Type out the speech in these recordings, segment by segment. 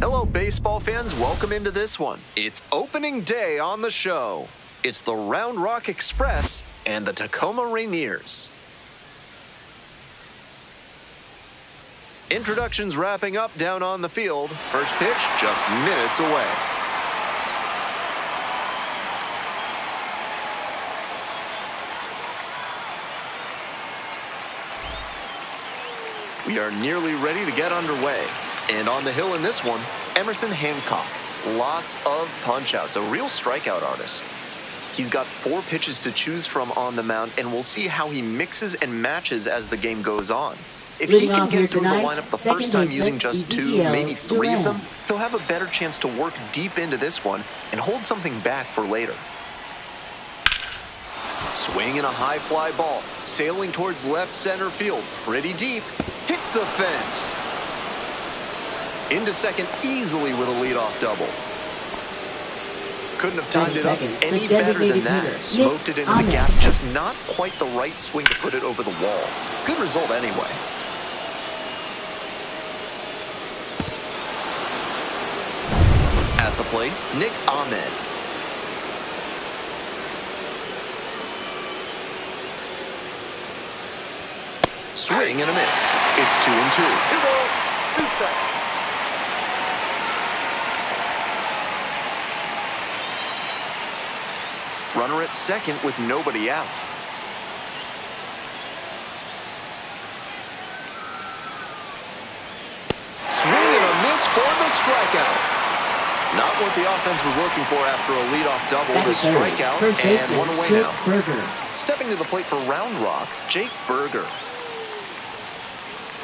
Hello, baseball fans. Welcome into this one. It's opening day on the show. It's the Round Rock Express and the Tacoma Rainiers. Introductions wrapping up down on the field. First pitch just minutes away. We are nearly ready to get underway. And on the hill in this one, Emerson Hancock. Lots of punch-outs, a real strikeout artist. He's got 4 pitches to choose from on the mound, and we'll see how he mixes and matches as the game goes on. If he can get through the lineup the first time using just 2, maybe 3 of them, he'll have a better chance to work deep into this one and hold something back for later. Swing and a high fly ball, sailing towards left center field, pretty deep, hits the fence. Into second easily with a leadoff double. Couldn't have timed it up any better than that. Smoked it into the gap, just not quite the right swing to put it over the wall. Good result anyway. At the plate, Nick Ahmed. Swing and a miss. It's 2-2. Runner at second with nobody out. Swing and a miss for the strikeout. Not what the offense was looking for after a leadoff double. The strikeout and one away now. Stepping to the plate for Round Rock, Jake Berger.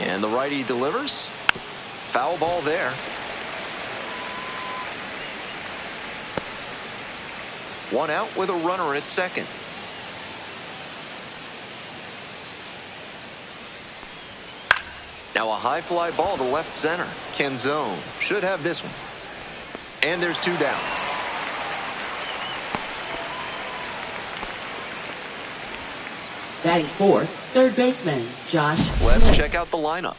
And the righty delivers. Foul ball there. One out with a runner at second. Now a high fly ball to left center. Canzone should have this one. And there's 2 down. Batting fourth, third baseman, Josh Smith. Let's check out the lineup.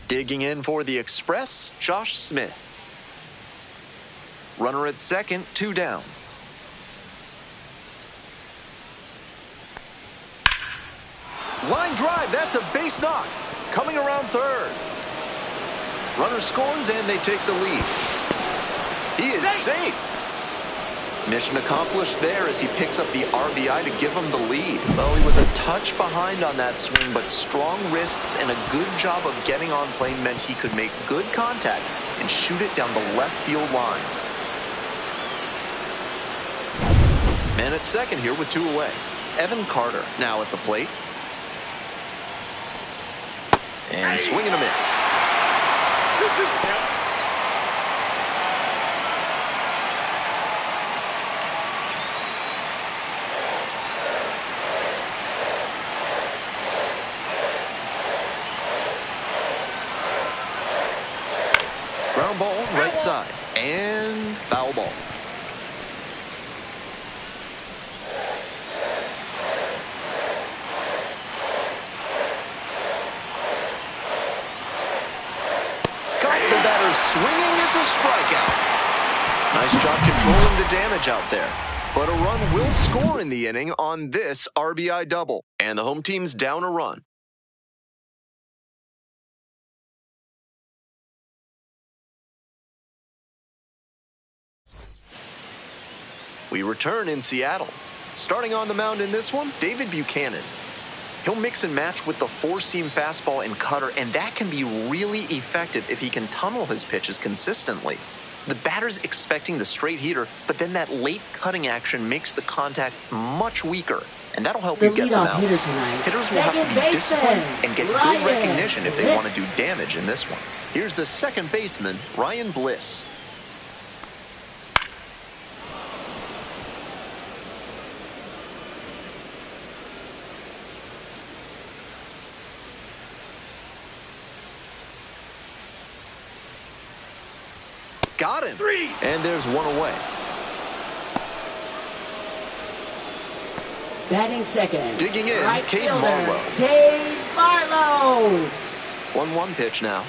Digging in for the Express, Josh Smith. Runner at second, 2 down. Line drive, that's a base knock. Coming around third. Runner scores and they take the lead. He is safe. Mission accomplished there as he picks up the RBI to give him the lead. Well, he was a touch behind on that swing, but strong wrists and a good job of getting on plane meant he could make good contact and shoot it down the left field line. Man at second here with 2 away. Evan Carter now at the plate. And swing and a miss. Ground ball, right side, and foul ball. Got the batter swinging, it's a strikeout. Nice job controlling the damage out there. But a run will score in the inning on this RBI double. And the home team's down a run. We return in Seattle. Starting on the mound in this one, David Buchanan. He'll mix and match with the 4-seam fastball and cutter, and that can be really effective if he can tunnel his pitches consistently. The batter's expecting the straight heater, but then that late cutting action makes the contact much weaker, and that'll help you get some outs. Hitters will have to be disciplined and get good recognition if they want to do damage in this one. Here's the second baseman, Ryan Bliss. Got him. 3. And there's one away. Batting second. Digging in, right Cade fielder, Marlowe. Cade Marlowe. 1-1 pitch now.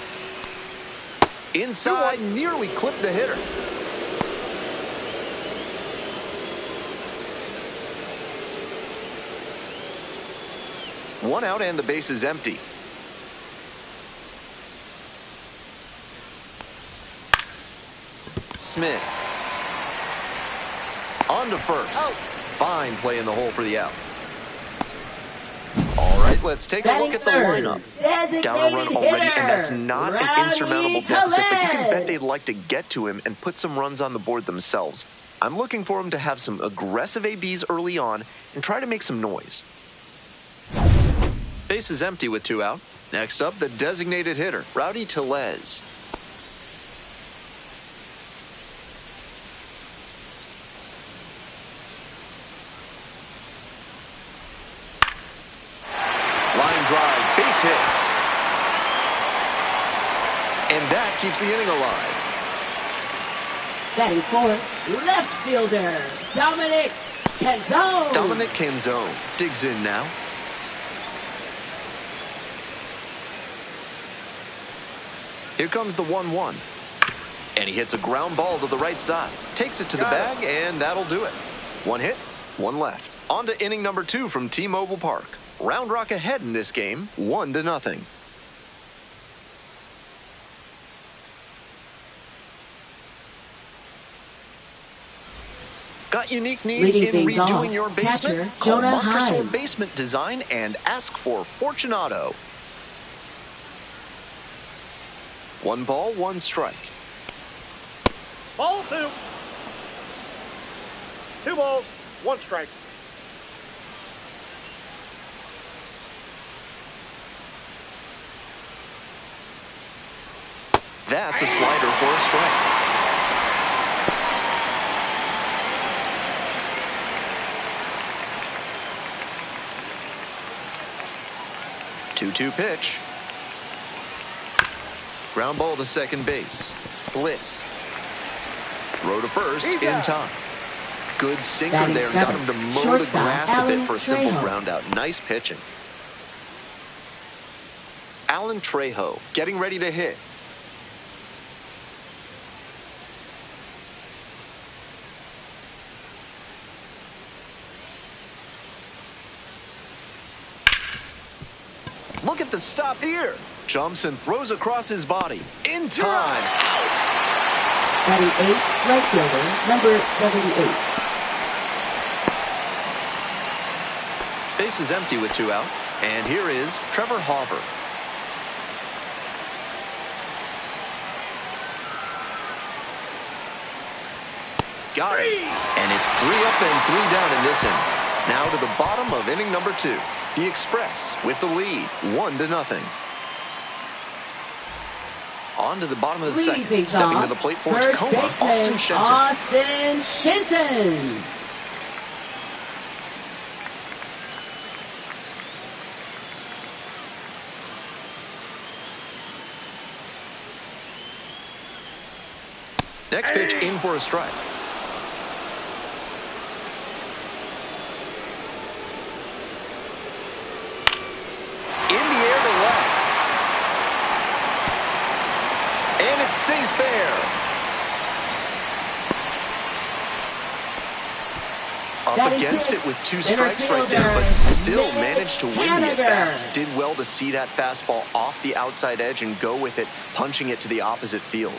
Inside, nearly clipped the hitter. One out and the base is empty. Smith. On to first. Out. Fine play in the hole for the out. All right, let's take a look at the lineup. Down a run already, and that's not an insurmountable deficit, but you can bet they'd like to get to him and put some runs on the board themselves. I'm looking for him to have some aggressive ABs early on and try to make some noise. Base is empty with 2 out. Next up, the designated hitter, Rowdy Tellez. Line drive, base hit. And that keeps the inning alive. Batting fourth, left fielder, Dominic Canzone. Dominic Canzone digs in now. Here comes the 1-1. And he hits a ground ball to the right side. Takes it to the bag, and that'll do it. 1 hit, 1 left. On to inning number 2 from T-Mobile Park. Round Rock ahead in this game, 1-0. Got unique needs Leading in things redoing off, your basement? catcher, Call Jonah Montresor Hine. Basement Design and ask for Fortunato. 1 ball, 1 strike. Ball 2. 2 balls, 1 strike. That's a slider for a strike. Two-two pitch. Ground ball to second base. Bliss. Throw to first in time. Good sinker Batting there. Got him seventh, to mow the shortstop, grass a bit Alan for a simple Trejo. ground out. Nice pitching. Alan Trejo getting ready to hit. Look at the stop here. Jumps and throws across his body. In time. Out. Batting eighth, right fielder, number 78. Base is empty with 2 out. And here is Trevor Hauver. Got it. And it's 3 up and 3 down in this inning. Now to the bottom of inning number 2. The Express with the lead, 1-0. On to the bottom of the Leading second. things Stepping off, to the plate for first Tacoma, baseman, Austin Shenton. Austin Shenton. Next pitch in for a strike. In the air to left. And it stays bare. Up Batting against sixth, it with 2 center strikes right there, fielder, but still Mitch managed to win the Haniger. at-bat. Did well to see that fastball off the outside edge and go with it, punching it to the opposite field.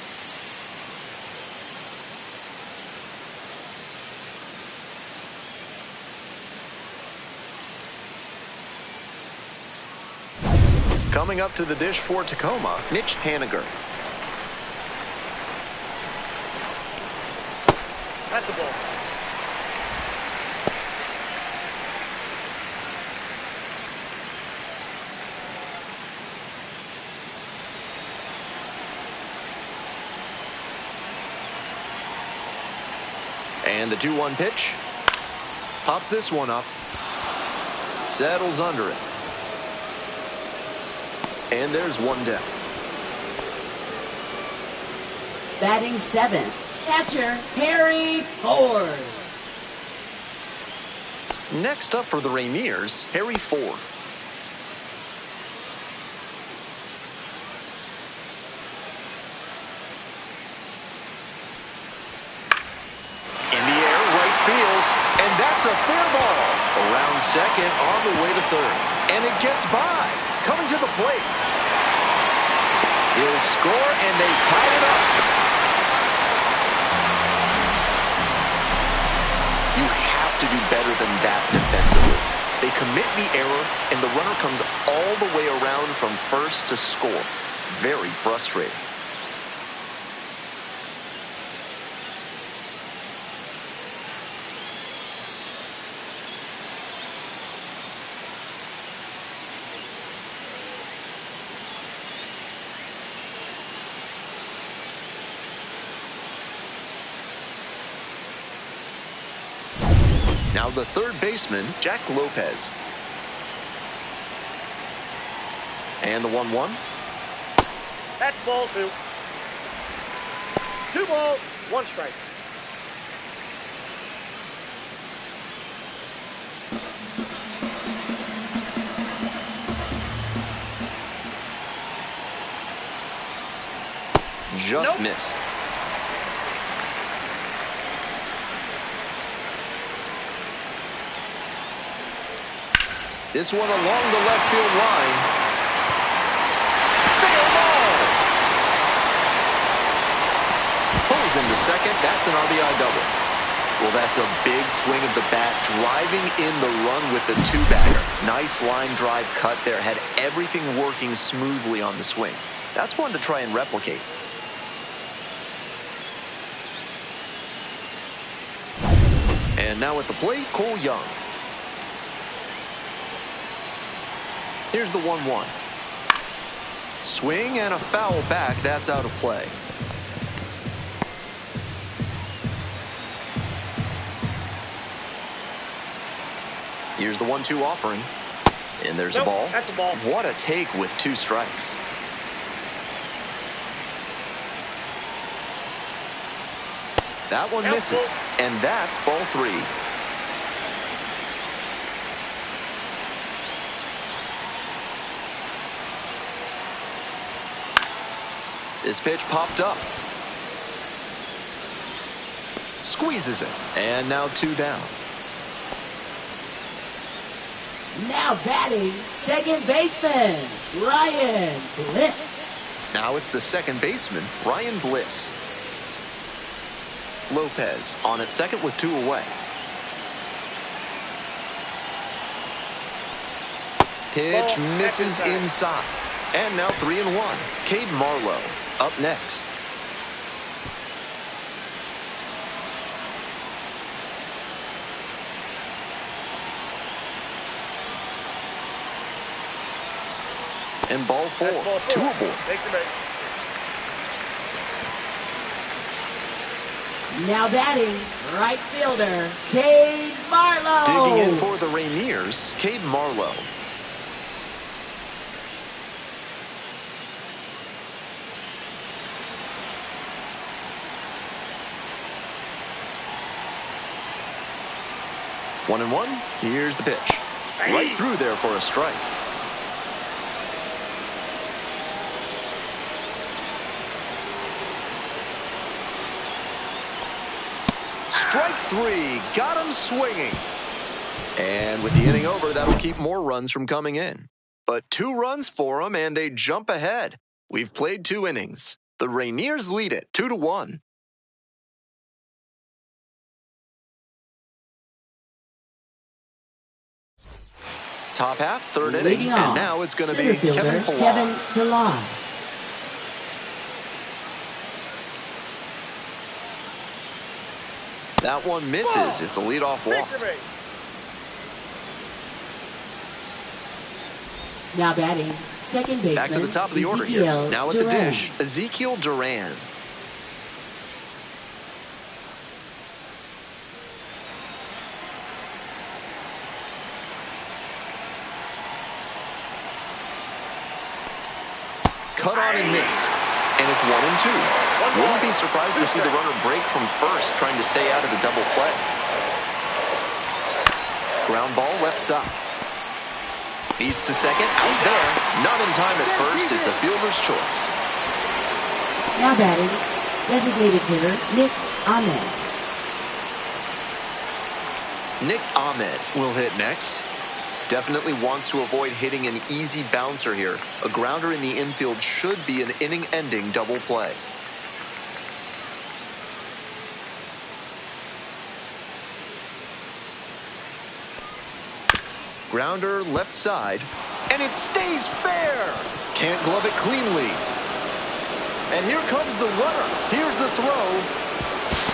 Coming up to the dish for Tacoma, Mitch Haniger. That's a ball. And the 2-1 pitch. Pops this one up. Settles under it. And there's one down. Batting seventh, catcher Harry Ford. Next up for the Rainiers, Harry Ford. In the air, right field, and that's a fair ball. Around second, on the way to third. And it gets by, coming to the plate. He'll score, and they tie it up. You have to do better than that defensively. They commit the error, and the runner comes all the way around from first to score. Very frustrating. Now the third baseman, Jack Lopez. And the 1-1. That's ball two. 2 balls, 1 strike. Just missed. This one along the left field line. Fair ball! Pulls into second. That's an RBI double. Well, that's a big swing of the bat, driving in the run with the two-bagger. Nice line drive cut there. Had everything working smoothly on the swing. That's one to try and replicate. And now at the plate, Cole Young. Here's the 1-1. Swing and a foul back. That's out of play. Here's the 1-2 offering. And there's a ball. That's a ball. What a take with 2 strikes. That one misses. And that's ball 3. This pitch popped up. Squeezes it. And now 2 down. Now batting, second baseman, Ryan Bliss. Now it's the second baseman, Ryan Bliss. Lopez on at second with 2 away. Pitch misses inside. And now 3-1. Cade Marlowe up next. And ball 4. 2 aboard. Take the base. Now batting, right fielder, Cade Marlowe. Digging in for the Rainiers, Cade Marlowe. One and 1. Here's the pitch. Right through there for a strike. Strike 3. Got him swinging. And with the inning over, that'll keep more runs from coming in. But 2 runs for them, and they jump ahead. We've played 2 innings. The Rainiers lead it 2-1. Top half, 3rd inning, and now it's going to be Kevin Pillar. That one misses. It's a leadoff walk. Now batting, second baseman. Back to the top of the order here. Now at the dish, Ezekiel Duran. Cut on and missed. And it's 1-2. Wouldn't be surprised to see the runner break from first, trying to stay out of the double play. Ground ball left side. Feeds to second, out there. Not in time at first, it's a fielder's choice. Now batting, designated hitter Nick Ahmed. Nick Ahmed will hit next. Definitely wants to avoid hitting an easy bouncer here. A grounder in the infield should be an inning-ending double play. Grounder left side, and it stays fair. Can't glove it cleanly. And here comes the runner. Here's the throw.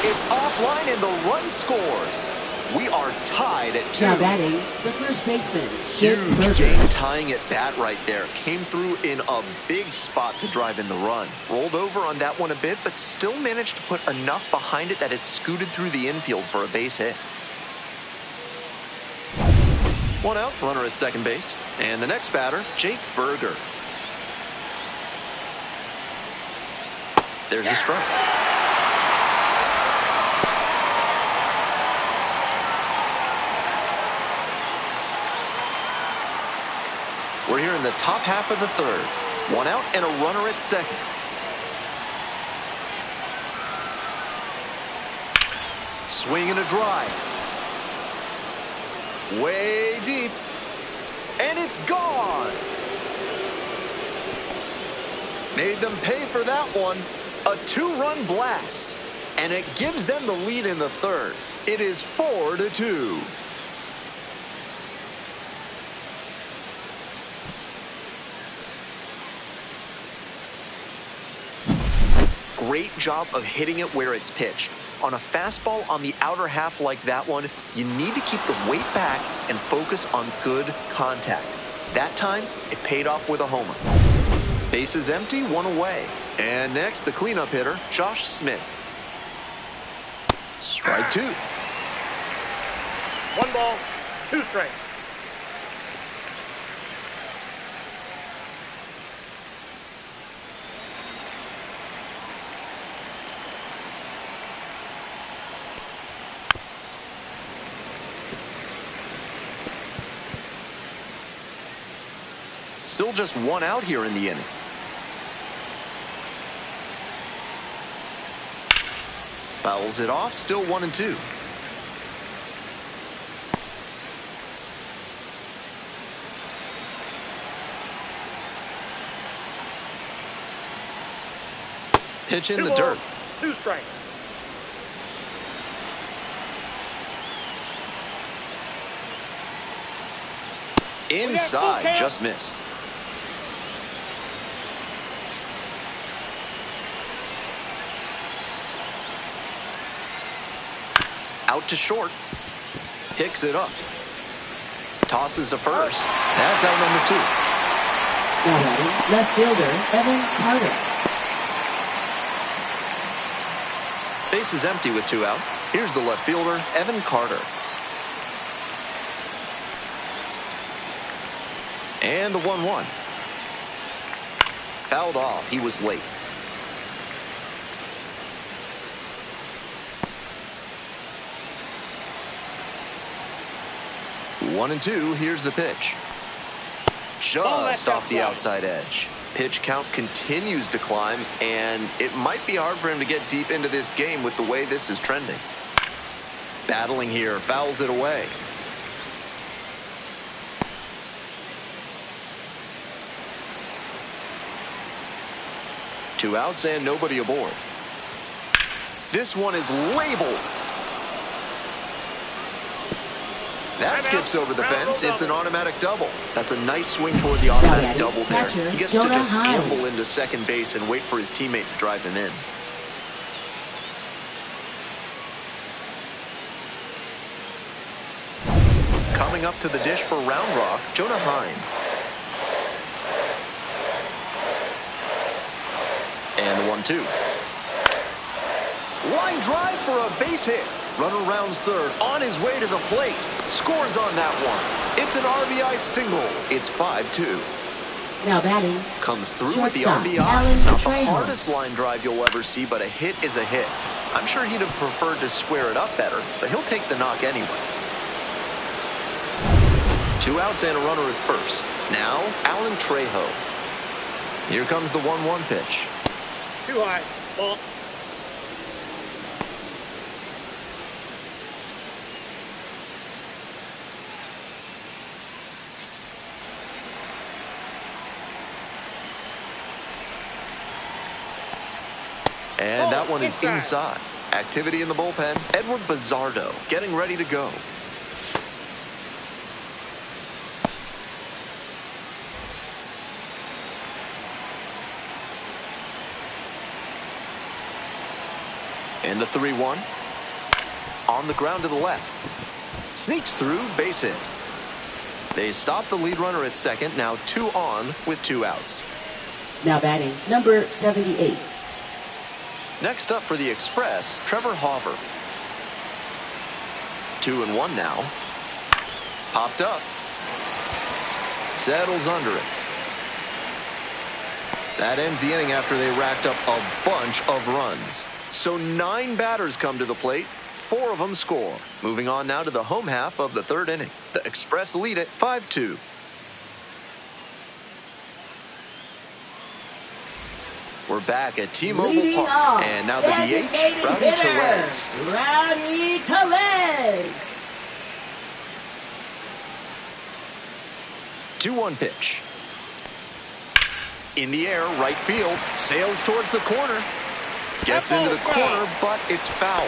It's offline, and the run scores. We are tied at 2. Now batting, the first baseman. Huge game tying at bat right there. Came through in a big spot to drive in the run. Rolled over on that one a bit, but still managed to put enough behind it that it scooted through the infield for a base hit. 1 out, runner at second base. And the next batter, Jake Berger. There's a strike. We're here in the top half of the third. 1 out and a runner at second. Swing and a drive. Way deep. And it's gone. Made them pay for that one. A 2-run blast. And it gives them the lead in the third. It is 4-2. Great job of hitting it where it's pitched. On a fastball on the outer half like that one, you need to keep the weight back and focus on good contact. That time, it paid off with a homer. Bases empty, 1 away. And next, the cleanup hitter, Josh Smith. Strike 2. 1 ball, 2 strikes. Still just 1 out here in the inning. Fouls it off, still 1-2. Pitch in the dirt. 2 strikes. Inside, just missed. Out to short. Picks it up. Tosses to first. That's out number 2. Left fielder, Evan Carter. Base is empty with 2 out. Here's the left fielder, Evan Carter. And the 1-1. Fouled off. He was late. One and 2. Here's the pitch. Just off the outside edge. Pitch count continues to climb, and it might be hard for him to get deep into this game with the way this is trending. Battling here, fouls it away. Two outs and nobody aboard. This one is labeled. That skips over the fence. It's an automatic double. That's a nice swing toward the automatic double there. He gets to just amble into second base and wait for his teammate to drive him in. Coming up to the dish for Round Rock, Jonah Hine. And the 1-2. Line drive for a base hit. Runner rounds third, on his way to the plate. Scores on that one. It's an RBI single. It's 5-2. Now batting. Comes through with the Shortstop, RBI. Alan Not the Trejo. hardest line drive you'll ever see, but a hit is a hit. I'm sure he'd have preferred to square it up better, but he'll take the knock anyway. 2 outs and a runner at first. Now, Alan Trejo. Here comes the 1-1 pitch. Too high. Ball. And that one is inside. Activity in the bullpen. Edward Bizzardo getting ready to go. And the 3-1. On the ground to the left. Sneaks through, base hit. They stop the lead runner at second. Now 2 on with 2 outs. Now batting, number 78. Next up for the Express, Trevor Hauver. 2-1 now. Popped up. Settles under it. That ends the inning after they racked up a bunch of runs. So 9 batters come to the plate. 4 of them score. Moving on now to the home half of the 3rd inning. The Express lead it 5-2. We're back at T-Mobile Park. And now the DH, Rowdy Tellez. Rowdy Tellez. 2-1 pitch. In the air, right field. Sails towards the corner. Gets into the corner, but it's foul.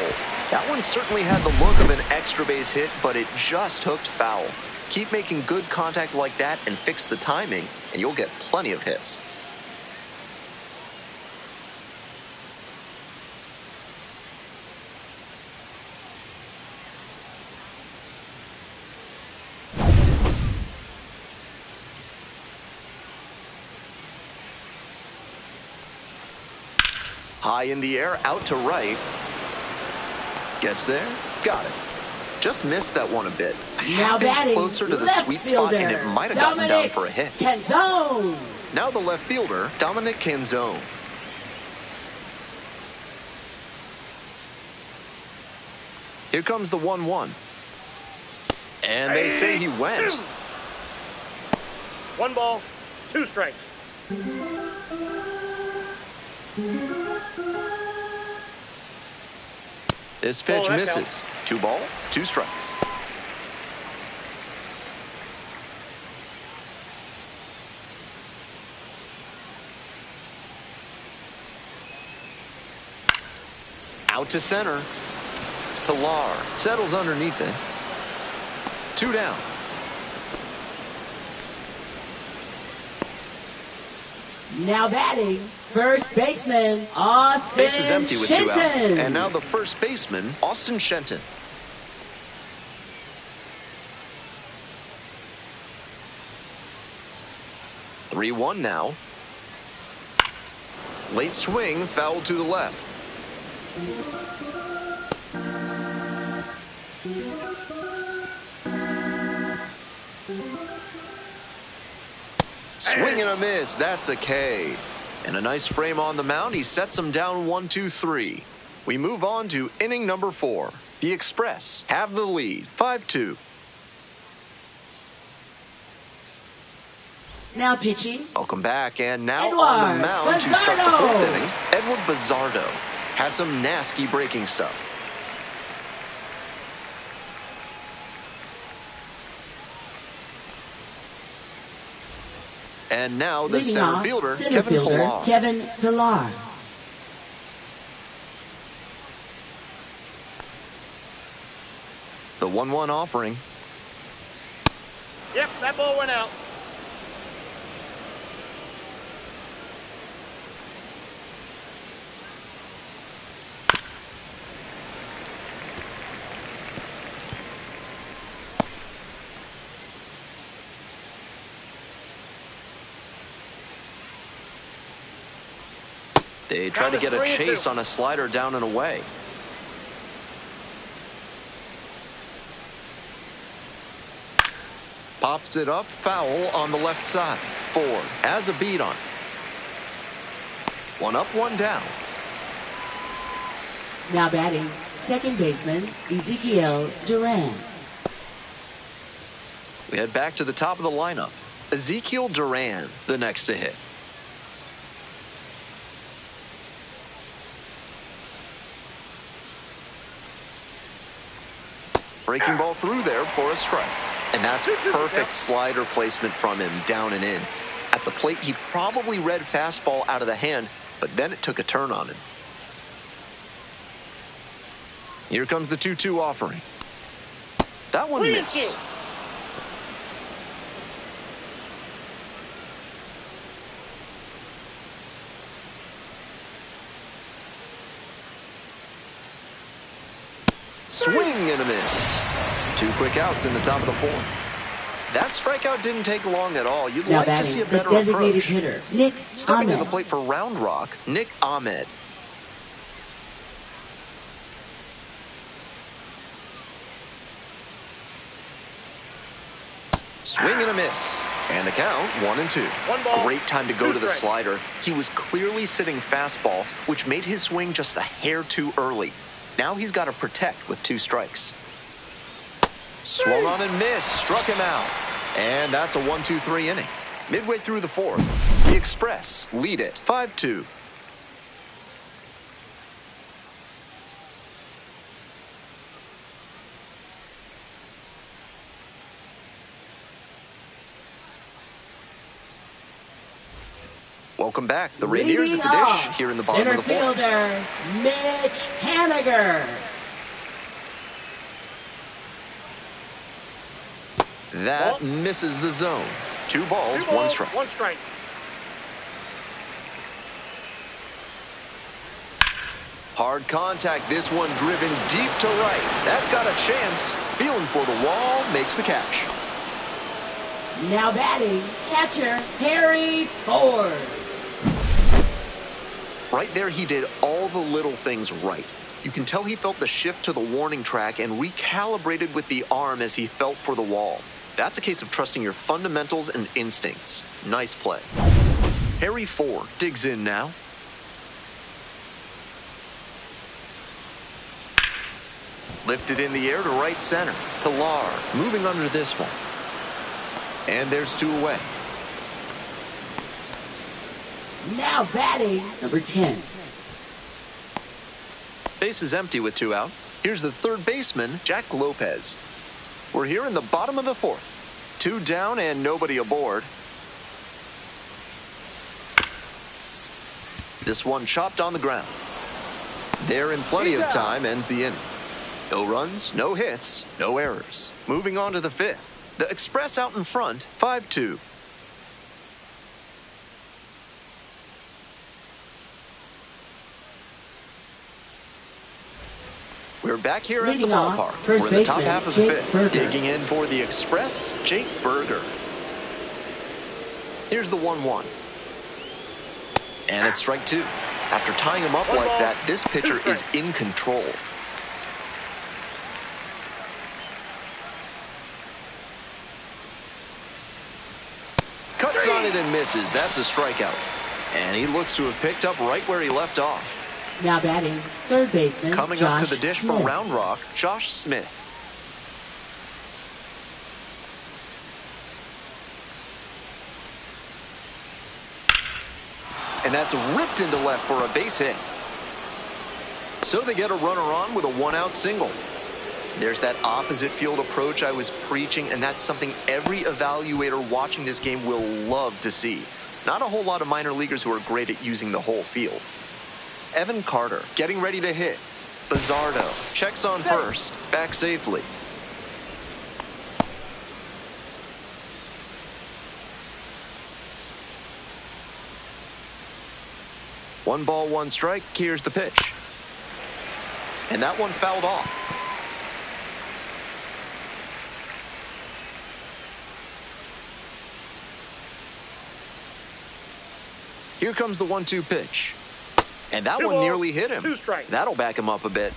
That one certainly had the look of an extra base hit, but it just hooked foul. Keep making good contact like that and fix the timing, and you'll get plenty of hits. High in the air, out to right. Gets there, got it. Just missed that one a bit. Now batting, closer to the left sweet spot, and it might have gotten down for a hit. Canzone. Now the left fielder, Dominic Canzone. Here comes the 1-1. And they say he went. 1 ball, 2 strikes. This pitch misses. 2 balls, 2 strikes. Out to center. Pilar settles underneath it. 2 down. Now batting, first baseman, Austin Base is empty with 2 out. Shenton. And now the first baseman, Austin Shenton. (3-1) now. Late swing, foul to the left. Swing and a miss. That's a K. And a nice frame on the mound. He sets him down 1-2-3. We move on to inning number 4. The Express have the lead, 5-2. Now pitching. Welcome back, and now Edward on the mound to start the Bizzardo. 4th inning, Edward Bizzardo has some nasty breaking stuff. And now the Leading center off, fielder, center Kevin fielder, Pilar. Kevin Pilar. The 1-1 offering. Yep, that ball went out. They try to get a chase on a slider down and away. Pops it up, foul on the left side. Ford has a beat on it. One up, one down. Now batting, second baseman, Ezekiel Duran. We head back to the top of the lineup. Ezekiel Duran, the next to hit. Breaking ball through there for a strike. And that's perfect slider placement from him, down and in. At the plate, he probably read fastball out of the hand, but then it took a turn on him. Here comes the 2-2 offering. That one missed. Swing and a miss. 2 quick outs in the top of the fourth. That strikeout didn't take long at all. You'd Now like to see a better designated approach. hitter, Nick Stepping Ahmed. to the plate for Round Rock, Nick Ahmed. Swing and a miss. And the count, 1-2. 1 ball. Great time to go 2 to the strikes. slider. He was clearly sitting fastball, which made his swing just a hair too early. Now he's got to protect with 2 strikes. Swung on and missed. Struck him out. And that's a 1-2-3 inning. Midway through the fourth, the Express lead it 5-2. Welcome back. The Rainiers at the dish here in the bottom center of the fourth. fielder, Mitch Haniger. That misses the zone. 2 balls, 2 balls, 1 strike. 1 strike. Hard contact, this one driven deep to right. That's got a chance. Feeling for the wall, makes the catch. Now batting, catcher, Harry Ford. Right there, he did all the little things right. You can tell he felt the shift to the warning track and recalibrated with the arm as he felt for the wall. That's a case of trusting your fundamentals and instincts. Nice play. Harry Ford digs in now. Lifted in the air to right center. Pilar moving under this one. And there's 2 away. Now batting, number 10. Base is empty with 2 out. Here's the third baseman, Jack Lopez. We're here in the bottom of the fourth. 2 down and nobody aboard. This one chopped on the ground. There in plenty of time ends the inning. No runs, no hits, no errors. Moving on to the fifth. The Express out in front, 5-2. We're back here at the Leading off, ballpark. first We're in the top baseman, half of the Jake fifth. Berger. Digging in for the Express, Jake Berger. Here's the 1-1. And it's strike 2. After tying him up 1 like ball, that, this 2 pitcher is strikes. in control. Cuts on it and misses. That's a strikeout. And he looks to have picked up right where he left off. Now batting, third baseman, Coming Josh up to the dish Smith. for Round Rock, Josh Smith. And that's ripped into left for a base hit. So they get a runner on with a 1-out single. There's that opposite field approach I was preaching, and that's something every evaluator watching this game will love to see. Not a whole lot of minor leaguers who are great at using the whole field. Evan Carter getting ready to hit. Bizzardo checks on first, back safely. One ball, 1 strike. Here's the pitch. And that one fouled off. Here comes the 1-2 pitch. And that 2 one balls, nearly hit him. 2 strikes. That'll back him up a bit.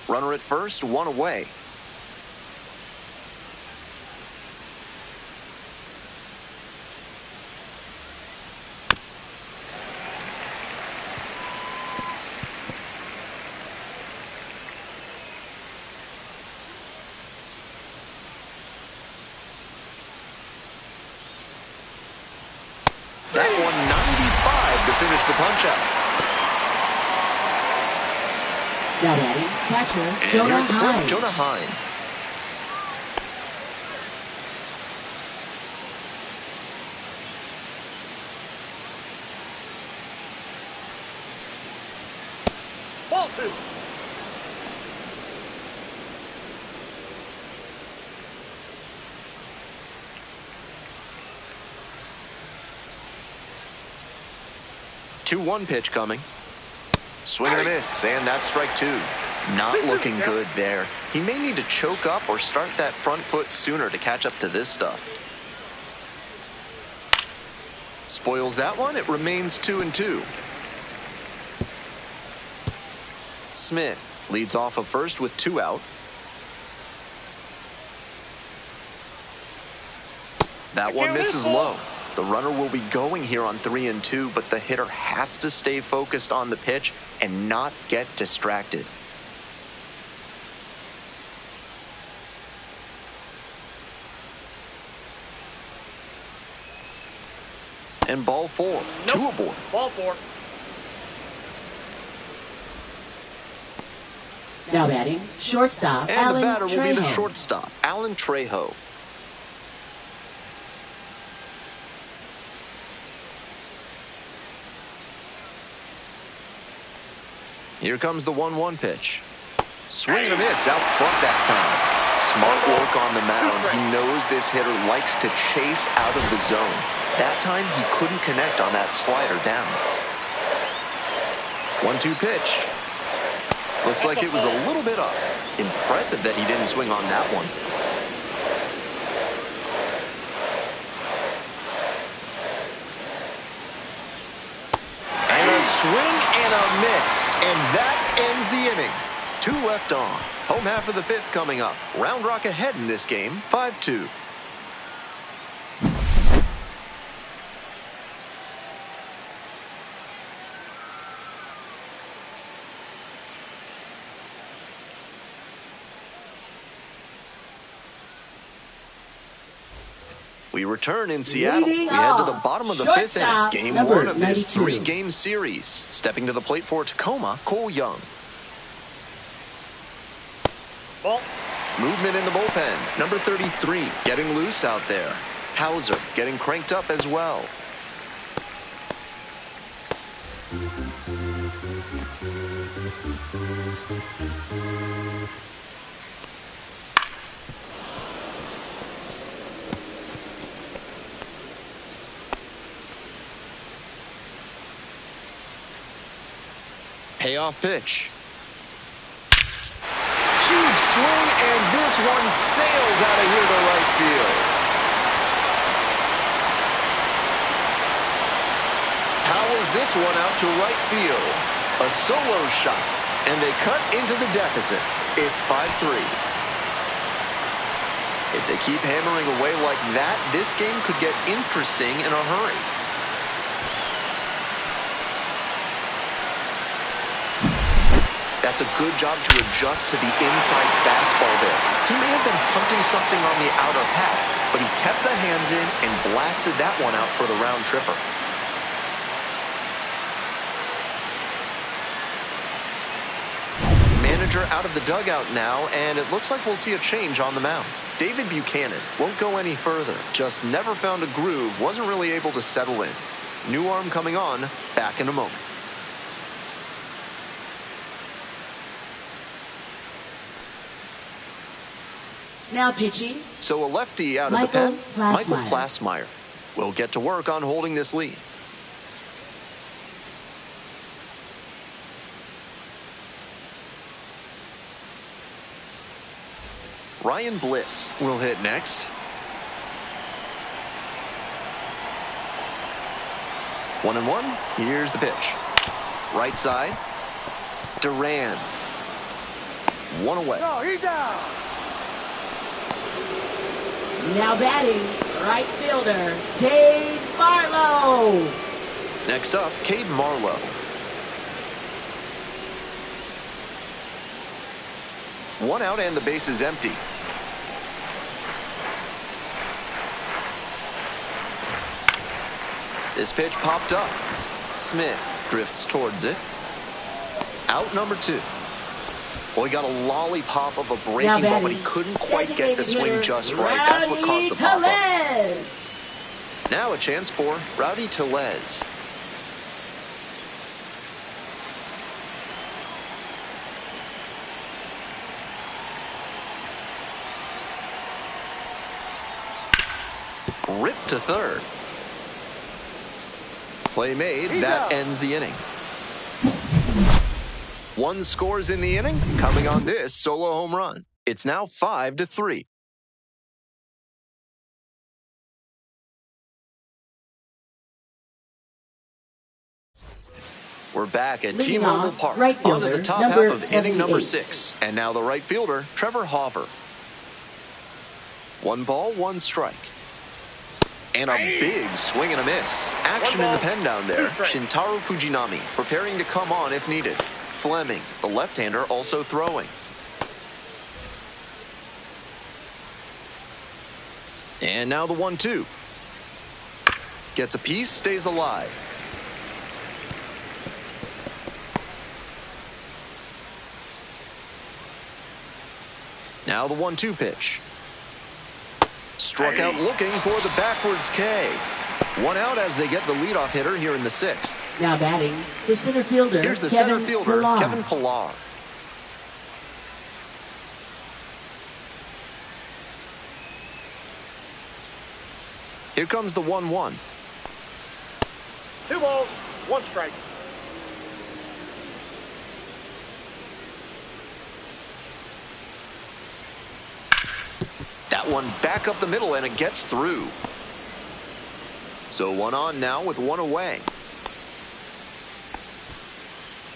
Runner at first, 1 away. the punch out. Now batting, catcher, And here Jonah at the plate, Hine. Jonah Hine. Ball 2. Two 1 pitch coming. Swing and a miss, and that's strike 2. Not looking good there. He may need to choke up or start that front foot sooner to catch up to this stuff. Spoils that one. It remains 2-2. Smith leads off of first with 2 out. That one misses low. The runner will be going here on 3-2, but the hitter has to stay focused on the pitch and not get distracted. And ball 4, 2 aboard. Ball 4. Now batting, shortstop, And Alan the batter will be the Trejo. shortstop, Alan Trejo. Here comes the 1-1 pitch. Swing and a miss out front that time. Smart work on the mound. He knows this hitter likes to chase out of the zone. That time he couldn't connect on that slider down. 1-2 pitch. Looks like it was a little bit up. Impressive that he didn't swing on that one. And a swing and a miss. And that ends the inning. 2 left on. Home half of the 5th coming up. Round Rock ahead in this game, 5-2. We return in Seattle. Leading We head to the off, bottom of the 5th inning. shortstop, Game number 1 of this 92. 3-game series. Stepping to the plate for Tacoma, Cole Young. Ball. Movement in the bullpen. Number 33 getting loose out there. Hauser getting cranked up as well. Payoff pitch. Huge swing, and this one sails out of here to right field. Powers this one out to right field. A solo shot, and they cut into the deficit. It's 5-3. If they keep hammering away like that, this game could get interesting in a hurry. That's a good job to adjust to the inside fastball there. He may have been hunting something on the outer pad, but he kept the hands in and blasted that one out for the round tripper. Manager out of the dugout now, and it looks like we'll see a change on the mound. David Buchanan won't go any further. Just never found a groove, wasn't really able to settle in. New arm coming on, back in a moment. Now pitching, So a lefty out of the Michael pen, Plasmeyer. Michael Plasmeyer. Will get to work on holding this lead. Ryan Bliss will hit next. 1-1. Here's the pitch. Right side. Duran. One away. No, he's out. now batting, right fielder, Cade Marlowe. Next up, Cade Marlowe. One out and the base is empty. This pitch popped up. Smith Drifts towards it. Out number 2. Well, he got a lollipop of a breaking ball, but he couldn't quite get the swing just right. That's what caused the pop-up. Now a chance for Rowdy Tellez. Ripped to third. Play made. That ends the inning. 1 scores in the inning, coming on this solo home run. It's now 5-3. We're back at T-Mobile Park, on to the top half of inning number 6. And now the right fielder, Trevor Hauver. 1 ball, 1 strike. And a big swing and a miss. Action in the pen down there. Shintaro Fujinami preparing to come on if needed. Fleming, the left-hander, also throwing. And now the 1-2. Gets a piece, stays alive. Now the 1-2 pitch. Struck out looking for the backwards K. 1 out as they get the leadoff hitter here in the 6th. Now batting, the center fielder. Here's the center fielder, Kevin Pillar. Here comes the 1-1. 2 balls, 1 strike. That one back up the middle, and it gets through. So 1 on now with 1 away.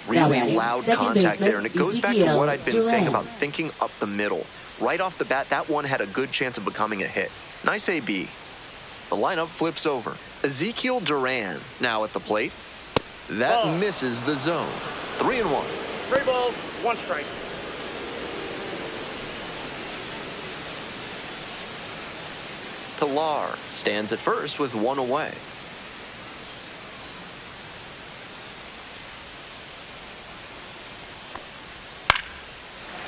Really loud contact there, and it goes back to what I'd been saying about thinking up the middle. Right off the bat, that one had a good chance of becoming a hit. Nice AB. The lineup flips over. Ezekiel Duran now at the plate. That misses the zone. 3-1. 3 balls, 1 strike. Pillar stands at first with 1 away.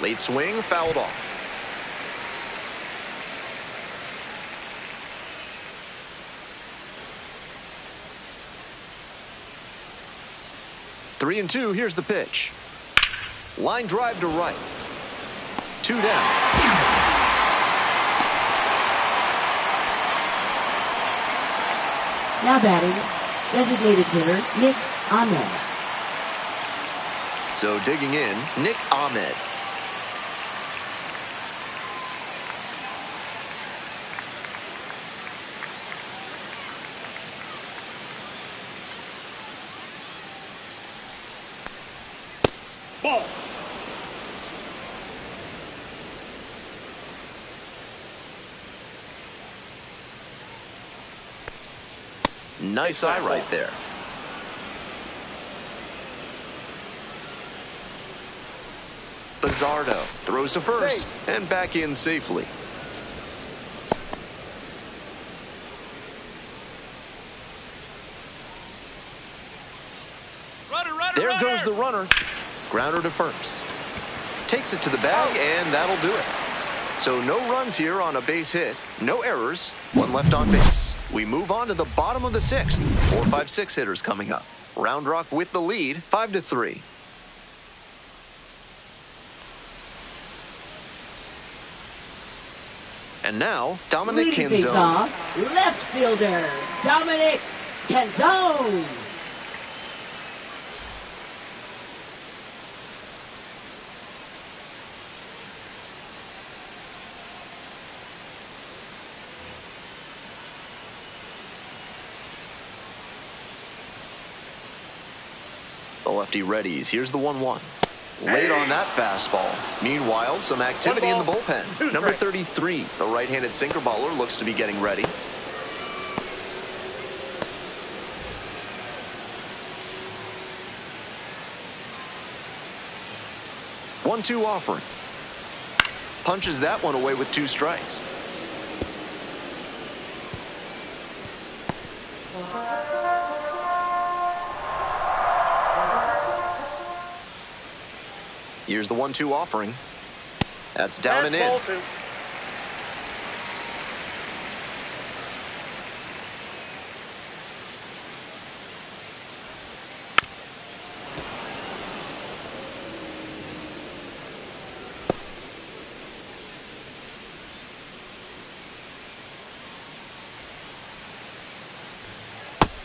Late swing, fouled off. Three and 2, here's the pitch. Line drive to right. 2 down. Now batting, designated hitter, Nick Ahmed. So digging in, Nick Ahmed. Ball. Nice eye right there. Bizzardo throws to first and back in safely. There goes the runner. Grounder to first. Takes it to the bag, and that'll do it. So no runs here on a base hit. No errors. 1 left on base. We move on to the bottom of the 6th. 4, 5, 6 hitters coming up. Round Rock with the lead, 5-3. And now, Dominic Canzone. Left fielder, Dominic Canzone. The lefty readies. Here's the 1-1. Late on that fastball. Meanwhile, some activity in the bullpen. Number 33, the right-handed sinker baller, looks to be getting ready. One-two offering. Punches that one away with 2 strikes. Here's the 1-2 offering. That's down and in. Ball 2.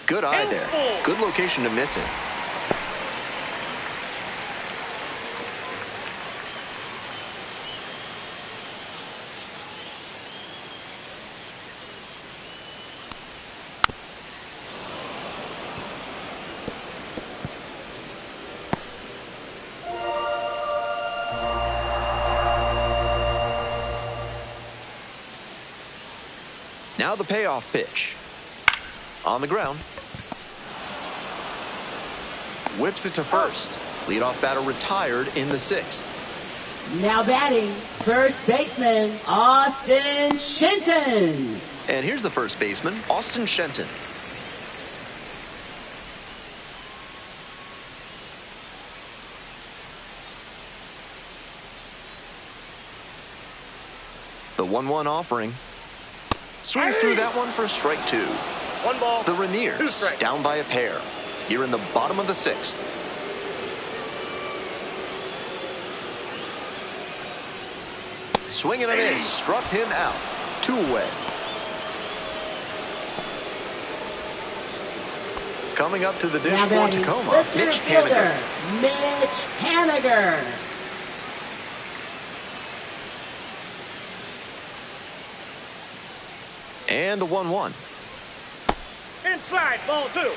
Good eye there. Good location to miss it. Now the payoff pitch. On the ground. Whips it to first. Leadoff batter retired in the 6th. Now batting, first baseman, Austin Shenton. And here's the first baseman, Austin Shenton. The 1-1 offering. Swings through that one for strike 2. 1 ball. The 2 Rainiers strikes. down by a pair. Here in the bottom of the 6th. Swing and a miss. Struck him out. 2 away. Coming up to the dish Now for batting, Tacoma, the center Mitch fielder, Haniger. Mitch Haniger. And the 1-1. Inside, ball 2.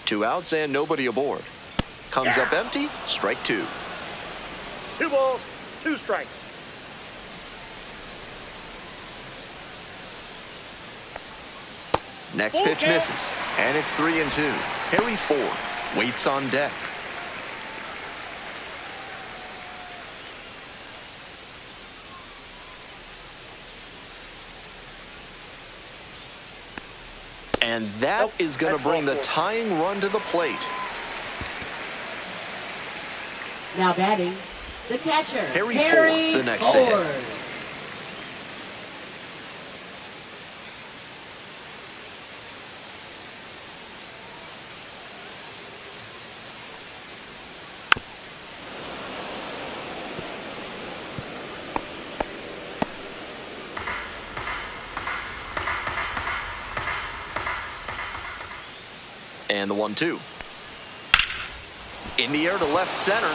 Two outs and nobody aboard. Comes up empty, strike 2. 2 balls, 2 strikes. Next pitch misses, and it's 3-2. Harry Ford waits on deck. And that is going to bring the tying run to the plate. Now batting, the catcher, Harry Ford, the next to hit. And the 1-2. In the air to left center.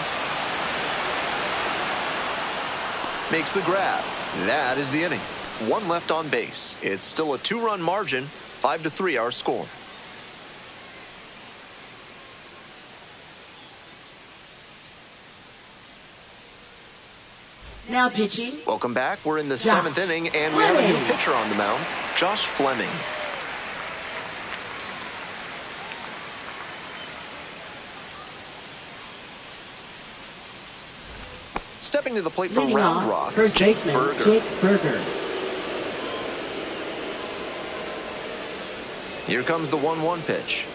Makes the grab. That is the inning. 1 left on base. It's still a 2-run margin. 5-3 our score. Now pitching. Welcome back. We're in the Josh 7th inning, and we have a new Fleming. pitcher on the mound, Josh Fleming. Stepping to the plate for Leading Round off, Rock, first Jake baseman, Berger. Jake Berger. Here comes the 1-1 pitch.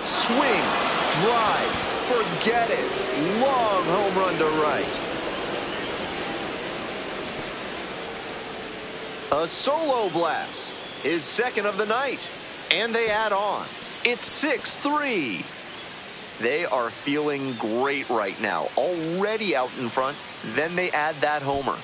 Swing, drive, forget it. Long home run to right. A solo blast, his second of the night. And they add on. It's 6-3. They are feeling great right now. Already out in front. Then they add that homer.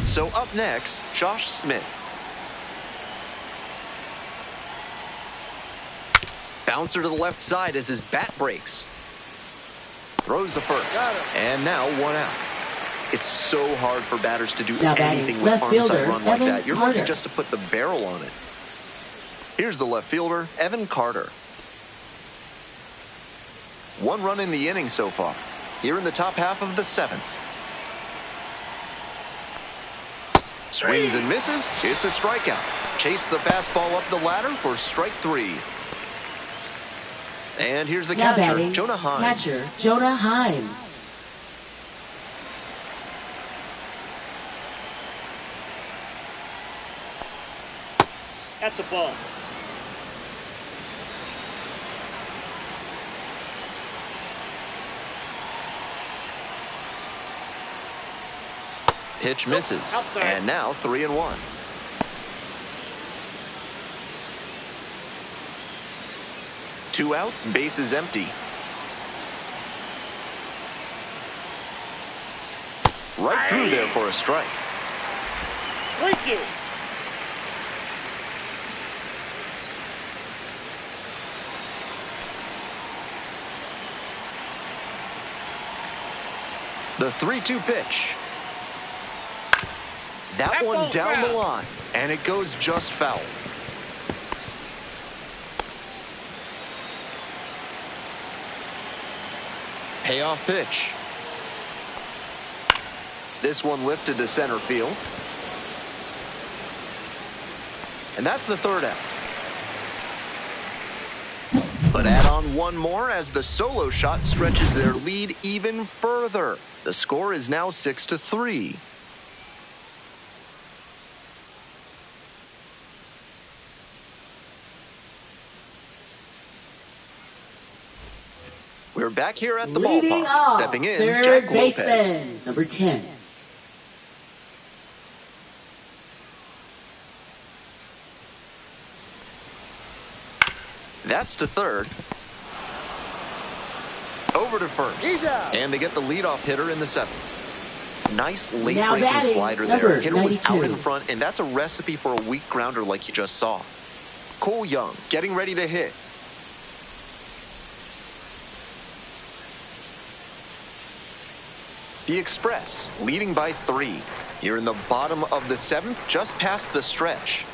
So up next, Josh Smith. Bouncer to the left side as his bat breaks. Throws the first. And now 1 out. It's so hard for batters to do Now anything with left onside fielder, run like Evan that. You're Carter. looking just to put the barrel on it. Here's the left fielder, Evan Carter. 1 run in the inning so far. Here in the top half of the 7th. Swings and misses. It's a strikeout. Chase the fastball up the ladder for strike 3. And here's the Now catcher, batting, Jonah Heim. catcher, Jonah Heim. That's a ball. Pitch misses. Outside. And now 3-1. Two outs, bases empty. Right through there for a strike. Thank you. The 3-2 pitch. That That one ball's down the foul. line, and it goes just foul. Payoff pitch. This one lifted to center field. And that's the 3rd out. But add on one more as the solo shot stretches their lead even further. The score is now 6-3. We're back here at the Leading ballpark. off, Stepping in, third Jack Lopez. baseman, number 10. That's to third. Over to first. He's out. And they get the leadoff hitter in the 7th. Nice late Now breaking batting, slider there. number Hitter was out 92. in front, and that's a recipe for a weak grounder like you just saw. Cole Young getting ready to hit. The Express leading by 3. Here in the bottom of the 7th, just past the stretch.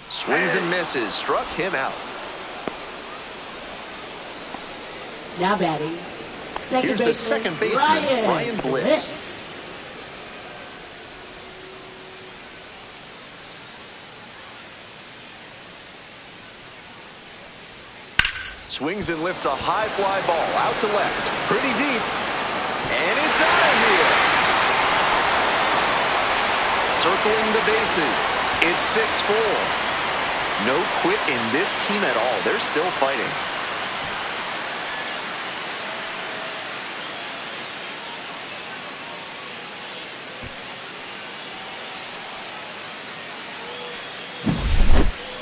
Swings and misses, struck him out. Now batting, second Here's the baseman, second baseman, Ryan Bliss. Swings and lifts a high fly ball out to left. Pretty deep. And it's out of here. Circling the bases. It's 6-4. No quit in this team at all. They're still fighting.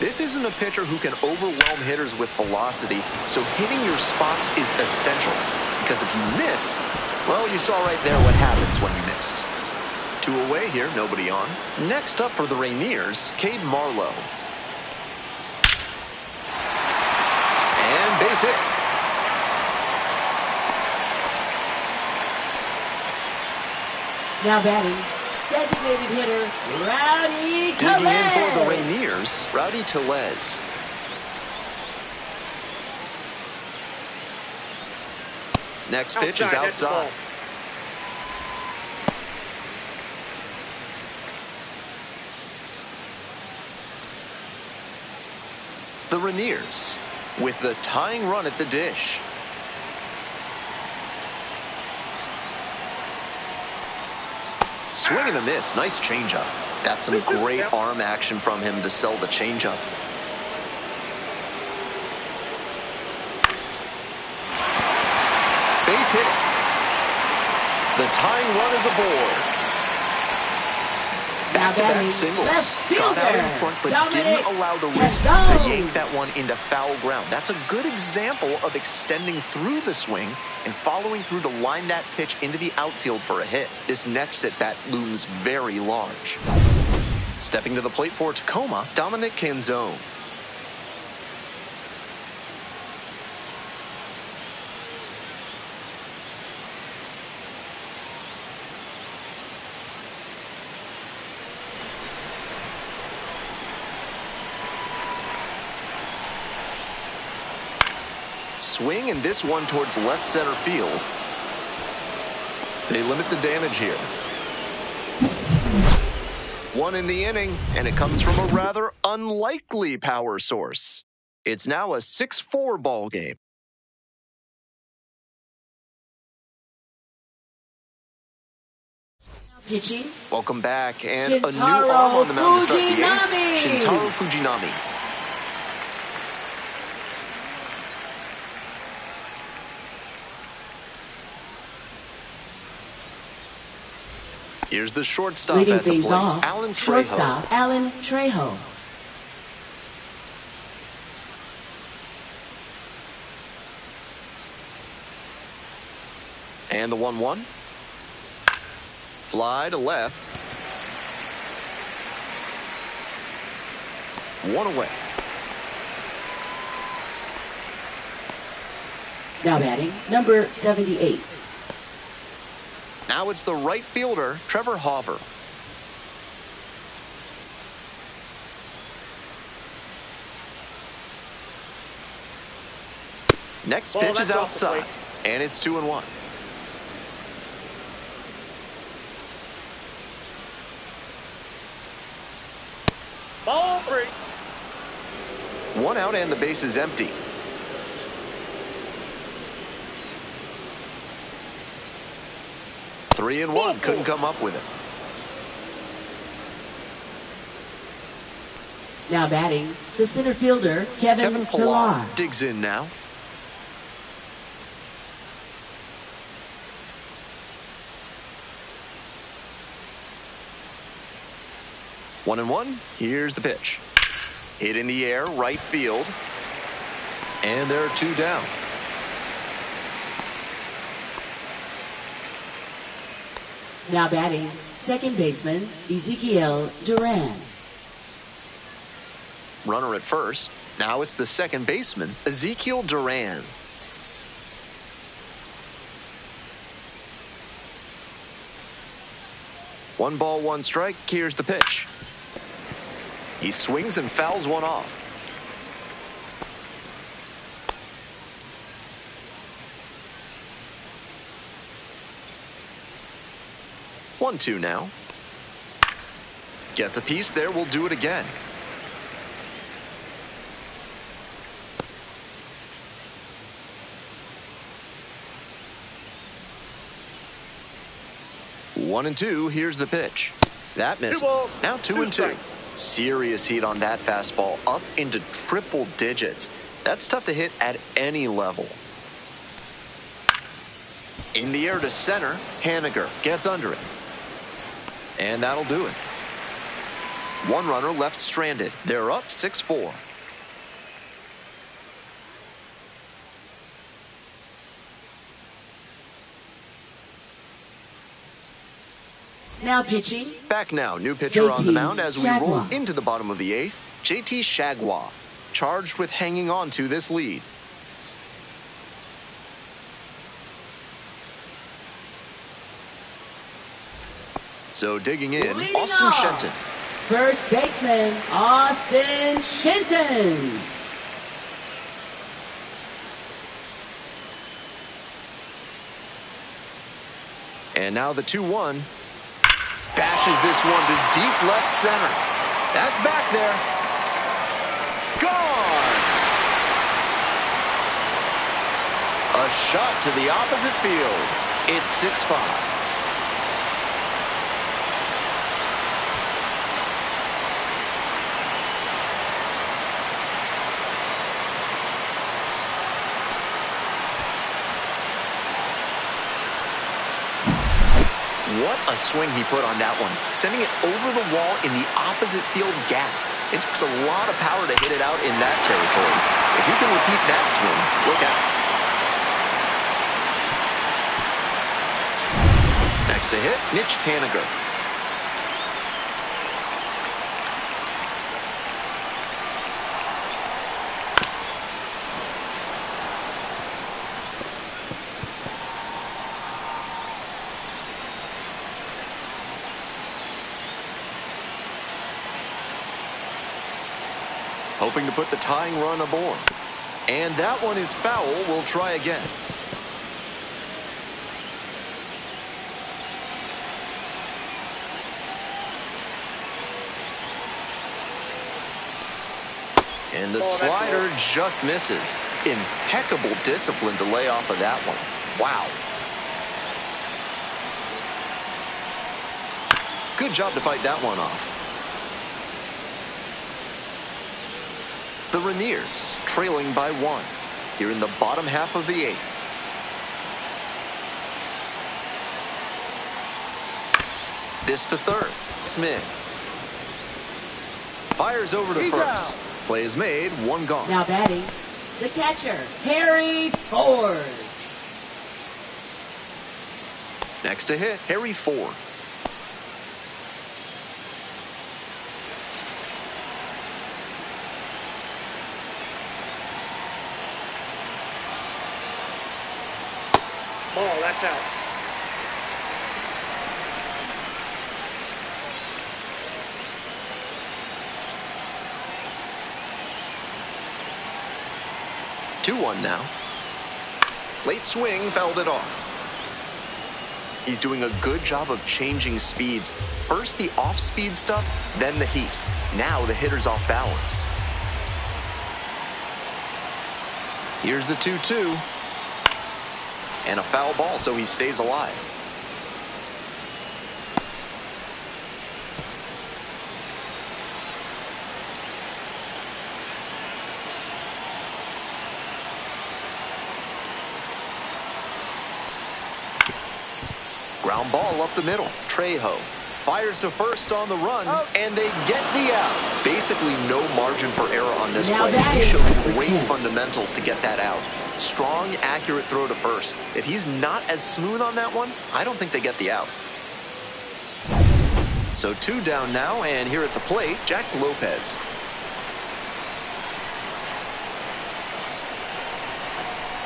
This isn't a pitcher who can overwhelm hitters with velocity, so hitting your spots is essential. Because if you miss, well, you saw right there what happens when you miss. 2 away here, nobody on. Next up for the Rainiers, Cade Marlowe. And base hit. Now batting, designated hitter, Rowdy Digging in for the Tellez. Rainiers, Rowdy Tellez. Next pitch is That's the ball. outside. The Rainiers with the tying run at the dish. Swing and a miss. Nice changeup. That's some great arm action from him to sell the changeup. Base hit. The tying run is aboard. back-to-back singles. Got out in front, but didn't allow the wrists to yank that one into foul ground. That's a good example of extending through the swing and following through to line that pitch into the outfield for a hit. This next at-bat looms very large. Stepping to the plate for Tacoma, Dominic Canzone. Swing, and this one towards left center field. They limit the damage here. One in the inning, and it comes from a rather unlikely power source. It's now a 6-4 ball game. Pitching. Welcome back, and Shintaro a new arm on the mound to start the Fujinami. eighth. Shintaro Fujinami. Here's the shortstop Leading at the things plate, off, Alan Trejo. shortstop Alan Trejo. And the 1-1. Fly to left. One away. Now batting, number 78. Now it's the right fielder, Trevor Hauver. Next Ball, pitch is that's off the outside, plate. and it's 2-1. Ball 3. One out and the base is empty. Three and one, couldn't come up with it. Now batting, the center fielder, Kevin Pillar. Digs in now. One and one, here's the pitch. Hit in the air, right field. And there are two down. Now batting, second baseman, Ezekiel Duran. Runner at first. Now it's the second baseman, Ezekiel Duran. One ball, one strike. Here's the pitch. He swings and fouls one off. One-two now. Gets a piece there. We'll do it again. One and two. Here's the pitch. That misses. Now two and two. Serious heat on that fastball, up into triple digits. That's tough to hit at any level. In the air to center, Haniger gets under it. And that'll do it. One runner left stranded. They're up 6-4. Now pitching, Back now, new pitcher on the mound as we roll Shagwa. into the bottom of the eighth. JT Shagwa, charged with hanging on to this lead. So digging in, Leading Austin off. Shenton. first baseman, Austin Shenton. And now the 2-1. Bashes this one to deep left center. That's back there. Gone! A shot to the opposite field. It's 6-5. What a swing he put on that one, sending it over the wall in the opposite field gap. It takes a lot of power to hit it out in that territory. If he can repeat that swing, look out. Next to hit, Mitch Haniger. Hoping to put the tying run aboard. And that one is foul. We'll try again. And the slider just misses. Impeccable discipline to lay off of that one. Wow. Good job to fight that one off. The Rainiers trailing by 1 here in the bottom half of the 8th. This to third, Smith. Fires over to first. Play is made, 1 gone. Now batting, the catcher, Harry Ford. Next to hit, Harry Ford. Ball, that's out. Two one now. Late swing, fouled it off. He's doing a good job of changing speeds. First the off-speed stuff, then the heat. Now the hitter's off balance. Here's the 2-2. And a foul ball, so he stays alive. Ground ball up the middle. Trejo fires to first on the run, and they get the out. Basically no margin for error on this play. He showed great fundamentals to get that out. Strong, accurate throw to first. If he's not as smooth on that one, I don't think they get the out. So 2 down now, and here at the plate, Jack Lopez.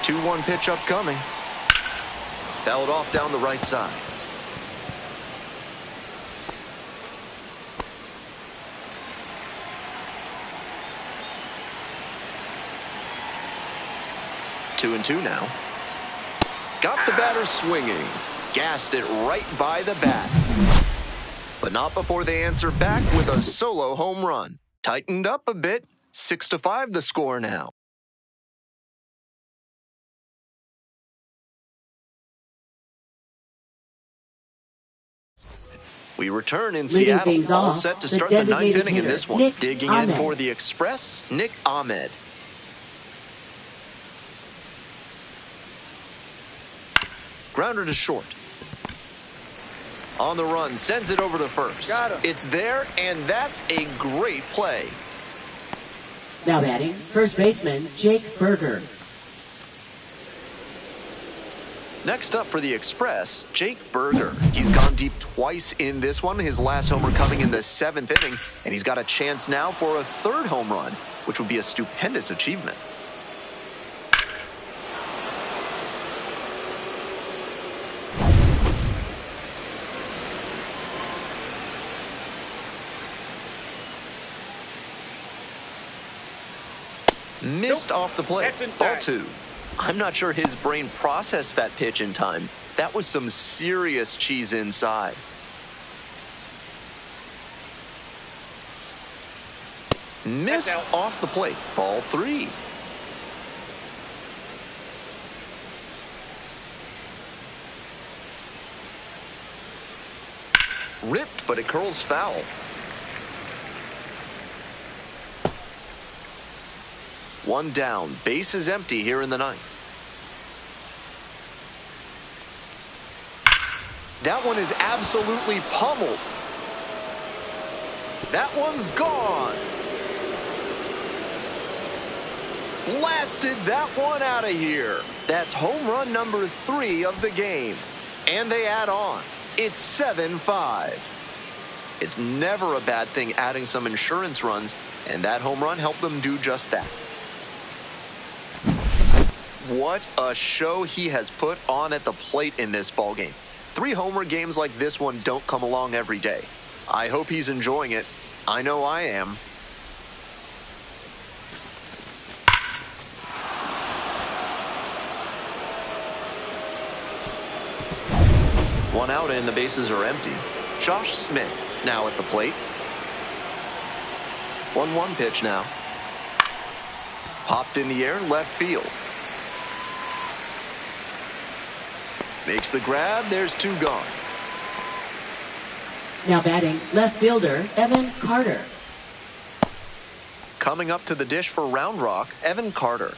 Two 2-1 pitch upcoming. Fouled off down the right side. Two and two now. Got the batter swinging. Gassed it right by the bat. But not before they answer back with a solo home run. Tightened up a bit. 6-5 the score now. We return in Seattle, all set to start the ninth inning in this one. Digging in for the Express, Nick Ahmed. Grounder to short. On the run, sends it over to first. It's there, and that's a great play. Now batting, first baseman, Jake Berger. Next up for the Express, Jake Berger. He's gone deep twice in this one, his last homer coming in the 7th inning, and he's got a chance now for a 3rd home run, which would be a stupendous achievement. Missed off the plate. Ball 2. I'm not sure his brain processed that pitch in time. That was some serious cheese inside. Missed off the plate. Ball 3. Ripped, but it curls foul. One down, base is empty here in the 9th. That one is absolutely pummeled. That one's gone. Blasted that one out of here. That's home run number 3 of the game. And they add on. It's 7-5. It's never a bad thing adding some insurance runs, and that home run helped them do just that. What a show he has put on at the plate in this ballgame. 3 homer games like this one don't come along every day. I hope he's enjoying it. I know I am. One out and the bases are empty. Josh Smith now at the plate. 1-1 pitch now. Popped in the air, left field. Makes the grab, there's 2 gone. Now batting, left fielder, Evan Carter. Coming up to the dish for Round Rock, Evan Carter.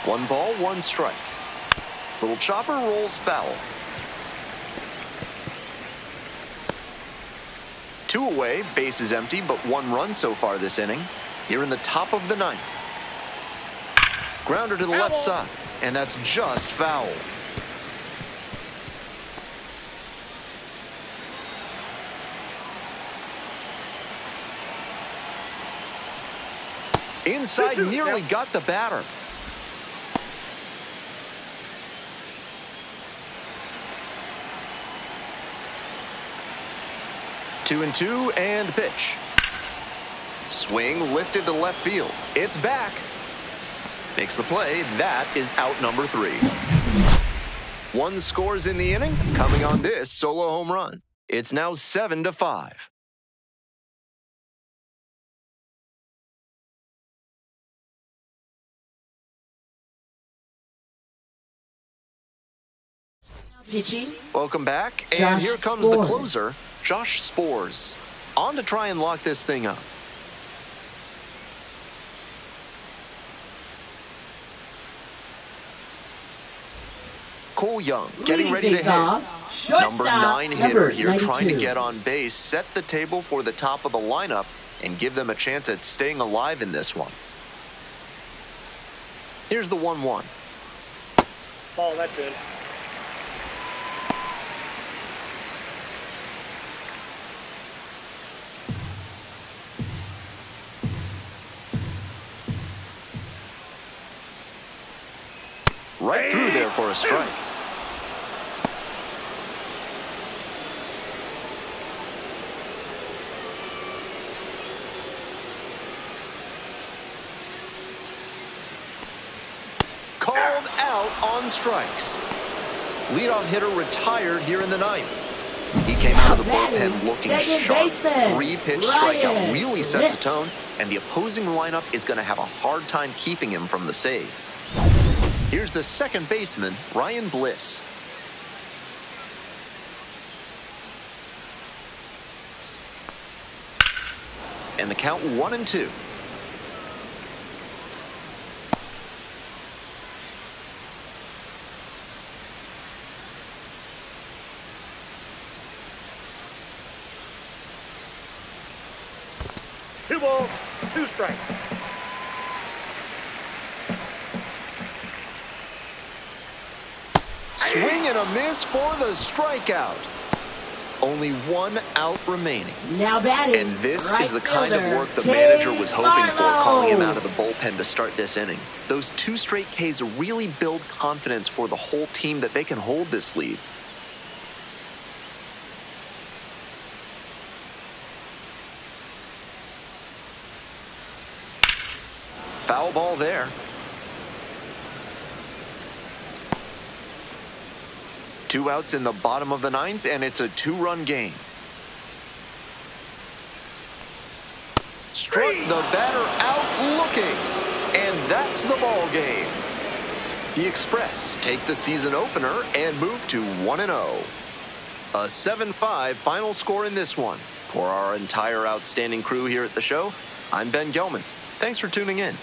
One ball, 1 strike. Little chopper rolls foul. 2 away, base is empty, but 1 run so far this inning. Here in the top of the 9th. Grounder to the left side, and that's just foul. Inside, nearly got the batter. Two and two, and pitch. Swing lifted to left field. It's back. Makes the play. That is out number 3. 1 scores in the inning, coming on this solo home run. It's now 7-5. Pitching. Welcome back, and Josh here comes the Sborz. closer, Josh Sborz. On to try and lock this thing up. Cole Young getting ready to hit. Number 9 hitter here trying to get on base, set the table for the top of the lineup, and give them a chance at staying alive in this one. Here's the 1-1. Ball, that's good. Right through there for a strike. Called out on strikes. Leadoff hitter retired here in the 9th. He came out of the bullpen looking sharp. 3-pitch strikeout really sets a tone, and the opposing lineup is going to have a hard time keeping him from the save. Here's the second baseman, Ryan Bliss. And the count 1-2. Two balls, 2 strikes. Swing and a miss for the strikeout. Only 1 out remaining. Now batting. And this right is the kind of fielder, work the manager was hoping for, calling him Marlowe. out of the bullpen to start this inning. Those 2 straight Ks really build confidence for the whole team that they can hold this lead. Foul ball there. 2 outs in the bottom of the 9th, and it's a 2-run game. Struck the batter out looking, and that's the ball game. The Express take the season opener and move to 1-0. A 7-5 final score in this one. For our entire outstanding crew here at the show, I'm Ben Gelman. Thanks for tuning in.